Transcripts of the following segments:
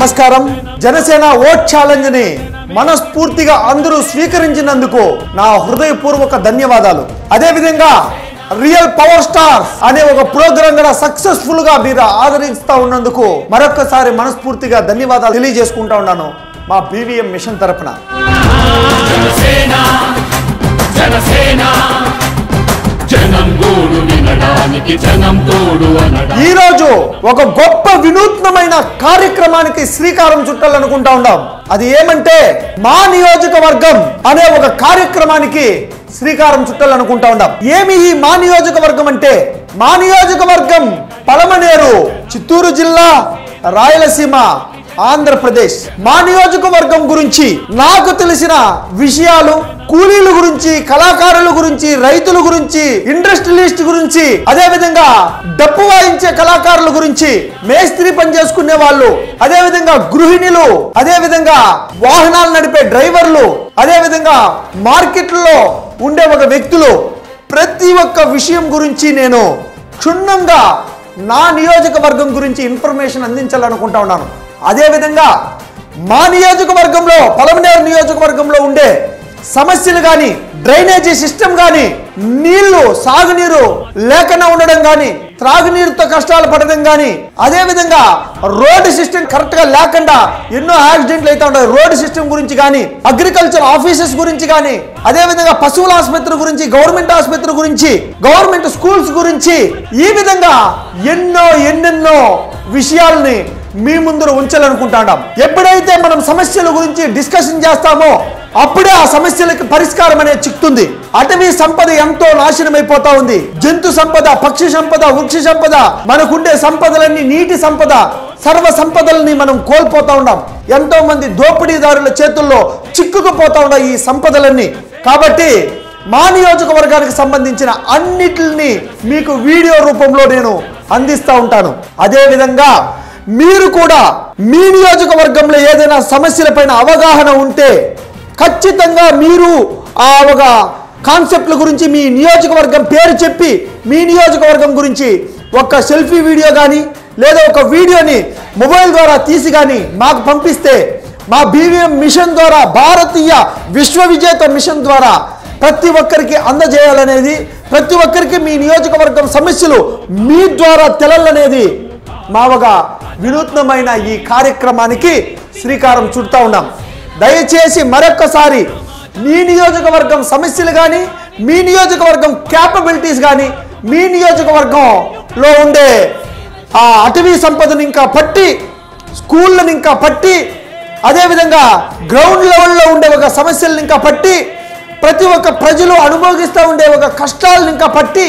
నమస్కారం. Janasena vote challenge ని మనస్ఫూర్తిగా అందరూ స్వీకరించినందుకు నా హృదయపూర్వక ధన్యవాదాలు. అదే విధంగా రియల్ పవర్ స్టార్ అనే ఒక ప్రోగ్రామ్ కూడా సక్సెస్ఫుల్ గా మీరు ఆదరిస్తూ ఉన్నందుకు మరొకసారి మనస్ఫూర్తిగా ధన్యవాదాలు తెలియజేసుకుంటా ఉన్నాను మా బీవీఎం మిషన్ తరపున. ఈ రోజు ఒక గొప్ప వినూత్నమైన కార్యక్రమానికి శ్రీకారం చుట్టాలనుకుంటా ఉన్నాం. అది ఏమంటే మా నియోజకవర్గం అనే ఒక కార్యక్రమానికి శ్రీకారం చుట్టాలనుకుంటా ఉన్నాం. ఏమి ఈ మా నియోజకవర్గం అంటే, మా నియోజకవర్గం పలమనేరు, చిత్తూరు జిల్లా, రాయలసీమ, ఆంధ్రప్రదేశ్. మా నియోజకవర్గం గురించి నాకు తెలిసిన విషయాలు, కూలీల గురించి, కళాకారుల గురించి, రైతుల గురించి, ఇండస్ట్రియలిస్ట్ గురించి, అదే విధంగా డప్పు వాయించే కళాకారుల గురించి, మేస్త్రి పని చేసుకునే వాళ్ళు, అదే విధంగా గృహిణులు, అదే విధంగా వాహనాలు నడిపే డ్రైవర్లు, అదే విధంగా మార్కెట్లో ఉండే ఒక వ్యక్తులు, ప్రతి ఒక్క విషయం గురించి నేను క్షుణ్ణంగా నా నియోజకవర్గం గురించి ఇన్ఫర్మేషన్ అందించాలనుకుంటా ఉన్నాను. అదే విధంగా మా నియోజకవర్గంలో, పలమనేరు నియోజకవర్గంలో ఉండే సమస్యలు కానీ, డ్రైనేజీ సిస్టమ్ కానీ, నీళ్లు, సాగునీరు లేకుండా ఉండడం కానీ, త్రాగునీరుతో కష్టాలు పడడం కానీ, అదే విధంగా రోడ్డు సిస్టమ్ కరెక్ట్ గా లేకుండా ఎన్నో యాక్సిడెంట్లు అయితే ఉంటాయి. రోడ్డు సిస్టమ్ గురించి కానీ, అగ్రికల్చర్ ఆఫీసెస్ గురించి కానీ, అదే విధంగా పశువుల ఆసుపత్రి గురించి, గవర్నమెంట్ ఆసుపత్రి గురించి, గవర్నమెంట్ స్కూల్స్ గురించి, ఈ విధంగా ఎన్నెన్నో విషయాల్ని మీ ముందు ఉంచాలనుకుంటాం. ఎప్పుడైతే మనం సమస్యల గురించి డిస్కషన్ చేస్తామో అప్పుడే ఆ సమస్యలకు పరిష్కారం అనేది చిక్కుతుంది. అటవీ సంపద ఎంతో నాశనం అయిపోతా ఉంది. జంతు సంపద, పక్షి సంపద, వృక్ష సంపద, మనకుండే సంపదలన్నీ, నీటి సంపద, సర్వ సంపదలని మనం కోల్పోతా ఉన్నాం. ఎంతో మంది దోపిడీదారుల చేతుల్లో చిక్కుకుపోతా ఉన్నాయి ఈ సంపదలన్నీ. కాబట్టి మా నియోజకవర్గానికి సంబంధించిన అన్నిటిని మీకు వీడియో రూపంలో నేను అందిస్తూ ఉంటాను. అదే విధంగా మీరు కూడా మీ నియోజకవర్గంలో ఏదైనా సమస్యలపైన అవగాహన ఉంటే ఖచ్చితంగా మీరు ఆ ఒక కాన్సెప్ట్ల గురించి, మీ నియోజకవర్గం పేరు చెప్పి మీ నియోజకవర్గం గురించి ఒక సెల్ఫీ వీడియో కానీ లేదా ఒక వీడియోని మొబైల్ ద్వారా తీసి కానీ మాకు పంపిస్తే మా బీవీఎం మిషన్ ద్వారా, భారతీయ విశ్వవిజేత మిషన్ ద్వారా ప్రతి ఒక్కరికి అందజేయాలనేది, ప్రతి ఒక్కరికి మీ నియోజకవర్గం సమస్యలు మీ ద్వారా తెలాలనేది మా ఒక వినూత్నమైన ఈ కార్యక్రమానికి శ్రీకారం చుడతా ఉన్నాం. దయచేసి మరొక్కసారి మీ నియోజకవర్గం సమస్యలు కానీ, మీ నియోజకవర్గం క్యాపబిలిటీస్ కానీ, మీ నియోజకవర్గంలో ఉండే ఆ అటవీ సంపదను ఇంకా పట్టి, స్కూళ్ళను ఇంకా పట్టి, అదేవిధంగా గ్రౌండ్ లెవెల్లో ఉండే ఒక సమస్యలను ఇంకా పట్టి, ప్రతి ఒక్క ప్రజలు అనుభవిస్తూ ఉండే ఒక కష్టాలను ఇంకా పట్టి,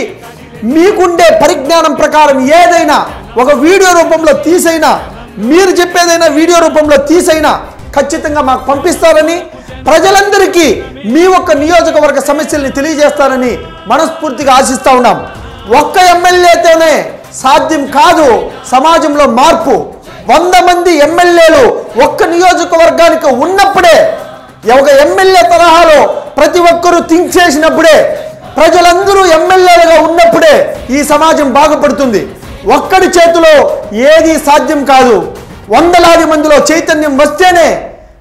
మీకుండే పరిజ్ఞానం ప్రకారం ఏదైనా ఒక వీడియో రూపంలో తీసైనా, మీరు చెప్పేదైనా వీడియో రూపంలో తీసైనా ఖచ్చితంగా మాకు పంపిస్తారని, ప్రజలందరికీ మీ ఒక్క నియోజకవర్గ సమస్యల్ని తెలియజేస్తారని మనస్ఫూర్తిగా ఆశిస్తూ ఉన్నాం. ఒక్క ఎమ్మెల్యేతోనే సాధ్యం కాదు సమాజంలో మార్పు. 100 మంది ఎమ్మెల్యేలు ఒక్క నియోజకవర్గానికి ఉన్నప్పుడే, ఒక ఎమ్మెల్యే తరహాలో ప్రతి ఒక్కరూ థింక్ చేసినప్పుడే, ప్రజలందరూ ఎమ్మెల్యేలుగా ఉన్నప్పుడే ఈ సమాజం బాగుపడుతుంది. ఒక్కడి చేతిలో ఏది సాధ్యం కాదు. వందలాది మందిలో చైతన్యం వస్తేనే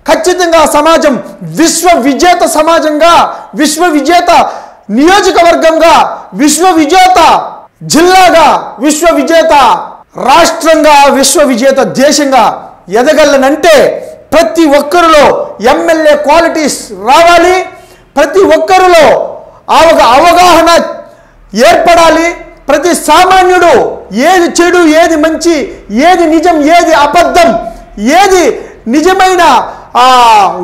ఖచ్చితంగా సమాజం విశ్వ విజేత సమాజంగా, విశ్వ విజేత నియోజకవర్గంగా, విశ్వ విజేత జిల్లాగా, విశ్వ విజేత రాష్ట్రంగా, విశ్వ విజేత దేశంగా ఎదగలనంటే ప్రతి ఒక్కరిలో ఎమ్మెల్యే క్వాలిటీస్ రావాలి. ప్రతి ఒక్కరిలో ఆ ఒక అవగాహన ఏర్పడాలి. ప్రతి సామాన్యుడు ఏది చెడు, ఏది మంచి, ఏది నిజం, ఏది అబద్ధం, ఏది నిజమైన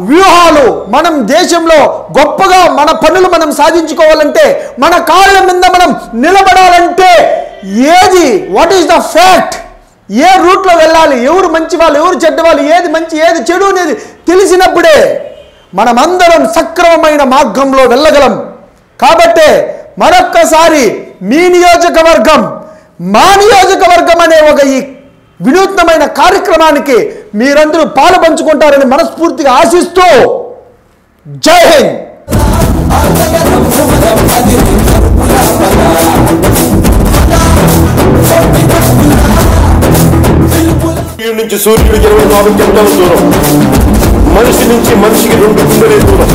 వ్యూహాలు, మనం దేశంలో గొప్పగా మన పనులు మనం సాధించుకోవాలంటే, మన కాళ్ళ మీద మనం నిలబడాలంటే ఏది, వాట్ ఈస్ ద ఫ్యాక్ట్, ఏ రూట్లో వెళ్ళాలి, ఎవరు మంచి వాళ్ళు, ఎవరు చెడ్డ వాళ్ళు, ఏది మంచి, ఏది చెడు అనేది తెలిసినప్పుడే మనమందరం సక్రమమైన మార్గంలో వెళ్ళగలం. కాబట్టే మరొక్కసారి మీ నియోజకవర్గం, మా నియోజకవర్గం అనే ఒక ఈ వినూత్నమైన కార్యక్రమానికి మీరందరూ పాలు పంచుకుంటారని మనస్ఫూర్తిగా ఆశిస్తూ జై హింద్. నుంచి సూర్యుడికి 24 గంటల దూరం, మనిషి నుంచి మనిషికి 2 గుండెలే దూరం.